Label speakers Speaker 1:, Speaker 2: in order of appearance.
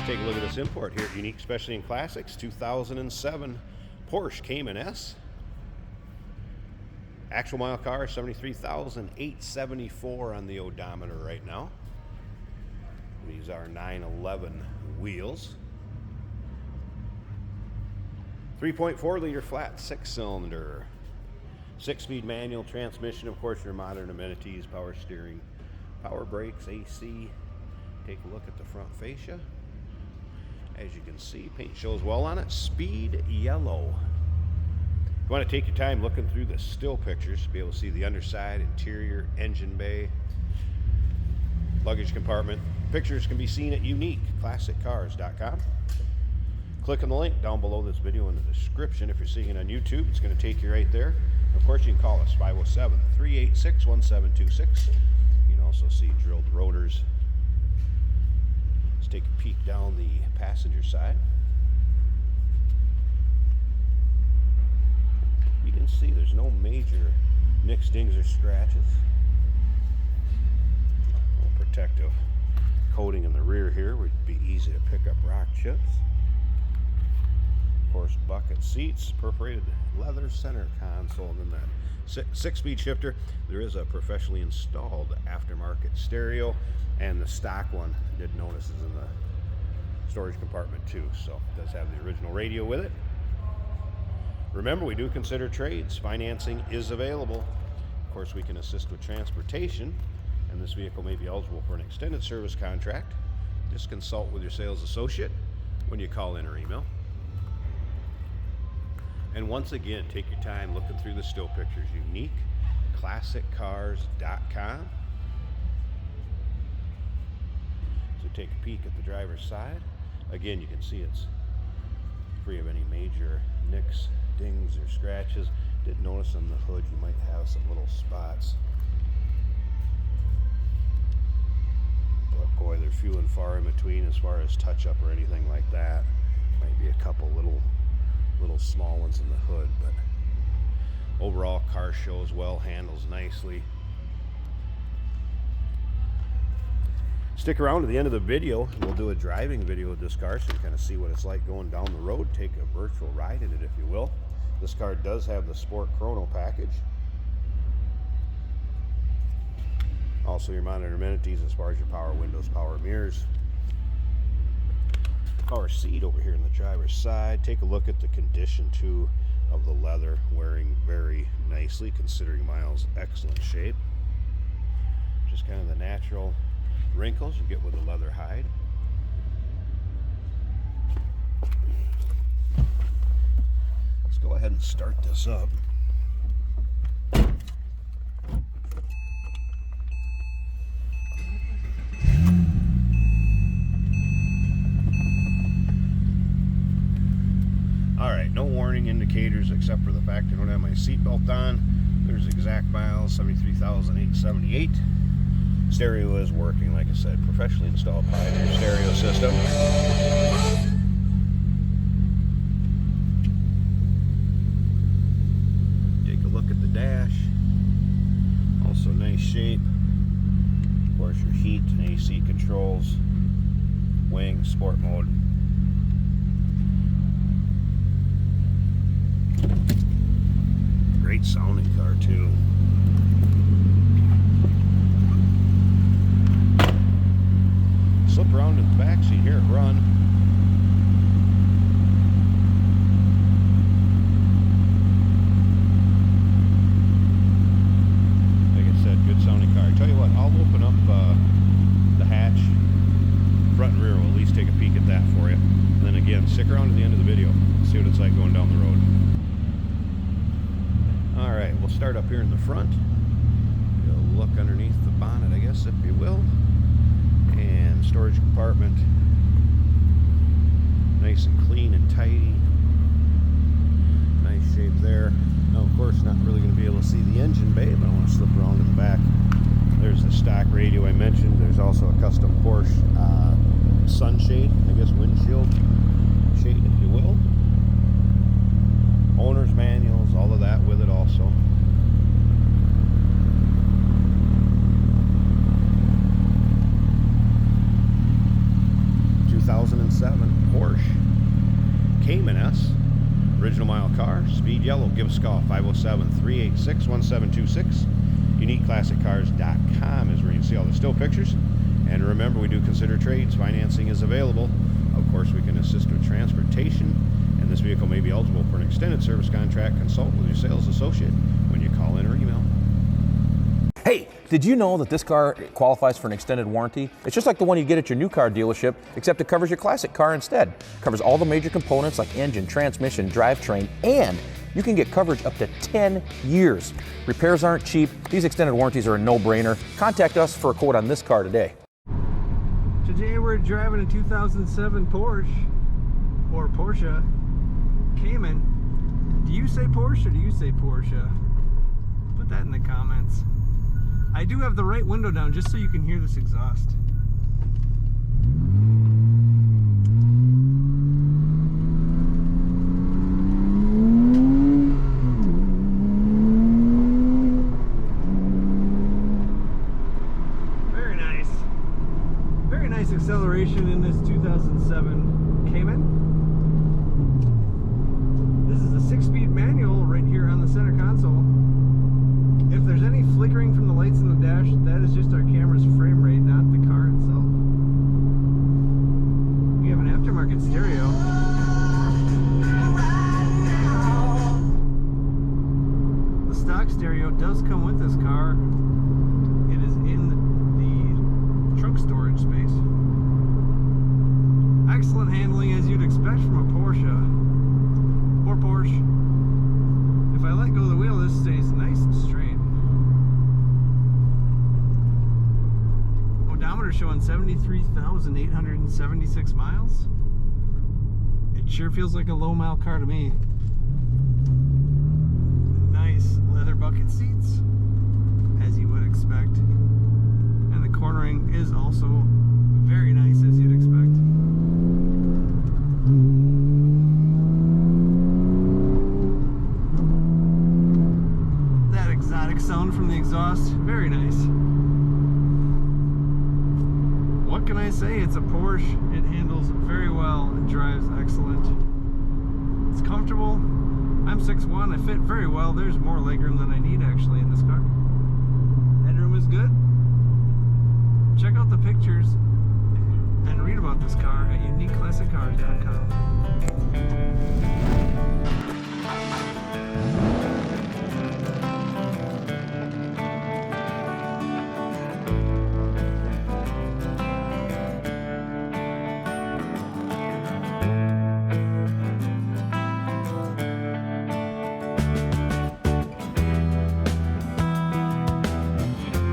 Speaker 1: Take a look at this import here at Unique Specialty and Classics 2007 Porsche Cayman S. Actual mile car 73,874 on the odometer right now. These are 911 wheels. 3.4 liter flat 6-cylinder. 6-speed manual transmission, of course, your modern amenities, power steering, power brakes, AC. Take a look at the front fascia. As you can see, paint shows well on it. Speed yellow. You want to take your time looking through the still pictures to be able to see the underside, interior, engine bay, luggage compartment. Pictures can be seen at uniqueclassiccars.com. Click on the link down below this video in the description. If you're seeing it on YouTube, it's going to take you right there. Of course, you can call us 507-386-1726. You can also see drilled rotors. Let's take a peek down the passenger side. You can see there's no major nicks, dings, or scratches. A protective coating in the rear here would be easy to pick up rock chips. Of course, bucket seats, perforated leather center console, and then that 6-speed shifter. There is a professionally installed aftermarket stereo, and the stock one, I did notice, is in the storage compartment too, so it does have the original radio with it. Remember, we do consider trades. Financing is available. Of course, we can assist with transportation, and this vehicle may be eligible for an extended service contract. Just consult with your sales associate when you call in or email. And once again, take your time looking through the still pictures. uniqueclassiccars.com. So take a peek at the driver's side. Again, you can see it's free of any major nicks, dings, or scratches. Did notice on the hood you might have some little spots. But boy, they're few and far in between as far as touch-up or anything like that. Might be a couple little small ones in the hood, but overall car shows well, handles nicely. Stick around to the end of the video. We'll do a driving video with this car so you kind of see what it's like going down the road. Take a virtual ride in it, if you will. This car does have the Sport Chrono package. Also your modern amenities as far as your power windows, power mirrors, power seat over here on the driver's side. Take a look at the condition too of the leather, wearing very nicely considering miles. Excellent shape. Just kind of the natural wrinkles you get with the leather hide. Let's go ahead and start this up. Alright, no warning indicators except for the fact I don't have my seatbelt on. There's exact miles, 73,878. Stereo is working, like I said, professionally installed Pioneer stereo system. Take a look at the dash. Also nice shape. Of course, your heat and AC controls. Wing, sport mode. Great sounding car too. Slip around in the back so you hear it run. Like I said, good sounding car. I tell you what, I'll open up the hatch, front and rear. We'll at least take a peek at that for you. And then again, stick around to the end of the video. See what it's like going down the road. Alright, we'll start up here in the front. Get a look underneath the bonnet, I guess, if you will. And storage compartment. Nice and clean and tidy. Nice shape there. Now, of course, not really going to be able to see the engine bay, but I want to slip around in the back. There's the stock radio I mentioned. There's also a custom Porsche sunshade, I guess windshield shade, if you will. Owner's manuals, all of that with it also. 2007 need yellow, give us a call, 507-386-1726. UniqueClassicCars.com is where you can see all the still pictures. And remember, we do consider trades. Financing is available. Of course, we can assist with transportation. And this vehicle may be eligible for an extended service contract. Consult with your sales associate when you call in or email.
Speaker 2: Hey, did you know that this car qualifies for an extended warranty? It's just like the one you get at your new car dealership, except it covers your classic car instead. It covers all the major components like engine, transmission, drivetrain, and you can get coverage up to 10 years. Repairs aren't cheap. These extended warranties are a no-brainer. Contact us for a quote on this car today.
Speaker 3: Today we're driving a 2007 Porsche, or Porsche, Cayman. Do you say Porsche or do you say Porsche? Put that in the comments. I do have the right window down just so you can hear this exhaust. Very nice. Very nice acceleration in this 2007 Cayman. This is a 6-speed manual right here on the center console. If there's any flickering from the lights in the dash, that is just our camera's frame rate, not the car itself. We have an aftermarket stereo. The stock stereo does come with this car. It is in the trunk storage space. Excellent handling, as you'd expect from a Porsche. Or Porsche. If I let go of the wheel, this stays nice and straight. Odometer showing 73,876 miles. It sure feels like a low mile car to me. Nice leather bucket seats, as you would expect. And the cornering is also very nice, as you'd expect. That exotic sound from the exhaust, very nice. What can I say? It's a Porsche. It handles very well. It drives excellent. It's comfortable. I'm 6'1". I fit very well. There's more legroom than I need actually in this car. Headroom is good. Check out the pictures and read about this car at UniqueClassicCars.com.